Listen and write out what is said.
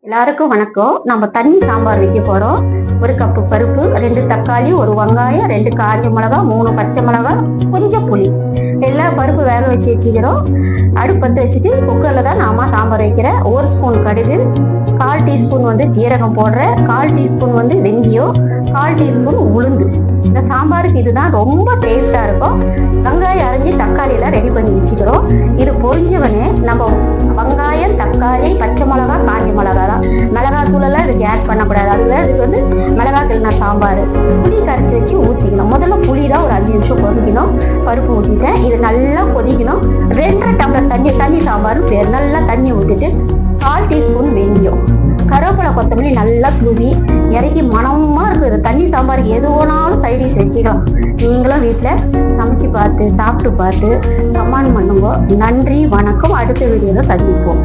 எல்லாருக்கும் வணக்கம். நம்ம தண்ணி சாம்பார் வைக்க போறோம். 1 கப்பு பருப்பு, 2 தக்காளி, 1 வெங்காயம், 2 காஞ்ச மிளகாய், 3 பச்சை மிளகாய், கொஞ்சம் புளி. எல்லா பருப்பு வேக வச்சு வச்சுக்கிறோம். அடுப்பு பற்ற வச்சுட்டு குக்கர்ல தான் நாம சாம்பார் வைக்கிறேன். 1 ஸ்பூன் கடுகு, 1/4 டீஸ்பூன் ஜீரகம் போடுறேன், 1/4 டீஸ்பூன் வெந்தயம், 1/4 டீஸ்பூன் உளுந்து. இந்த சாம்பாருக்கு இதுதான் ரொம்ப டேஸ்டா இருக்கும். வெங்காயம் அரைஞ்சி தக்காளி எல்லாம் ரெடி பண்ணி வச்சுக்கிறோம். இது பொரிஞ்சவனே நம்ம வெங்காயம், தக்காளி, பச்சை மிளகாய், காஞ்ச மிளகாய் தான். மிளகாய் தூள் எல்லாம் இதுக்கு ஆட் பண்ணக்கூடாது. அதுக்கு மிளகாய் கிழனா சாம்பார். புளி கரைச்சி வச்சு ஊற்றிக்கணும். முதல்ல புளி தான் ஒரு 5 நிமிஷம் கொதிக்கணும். பருப்பு ஊற்றிட்டேன். இது நல்லா கொதிக்கணும். 2.5 டம்ளர் தண்ணி சாம்பார் பேர். நல்லா தண்ணி ஊற்றிட்டு 1/4 டீஸ்பூன் வெந்தயம், கருவேப்பிலை, கொத்தமல்லி நல்லா தூவி இறக்கி மனமா இருக்குது. தண்ணி சாம்பாருக்கு எது வேணாலும் சைடிஷ் வச்சுக்கலாம். நீங்களும் வீட்டில் சமைச்சு பார்த்து சாப்பிட்டு பார்த்து கமெண்ட் பண்ணுங்க. நன்றி, வணக்கம். அடுத்த வீடியோவில் சந்திப்போம்.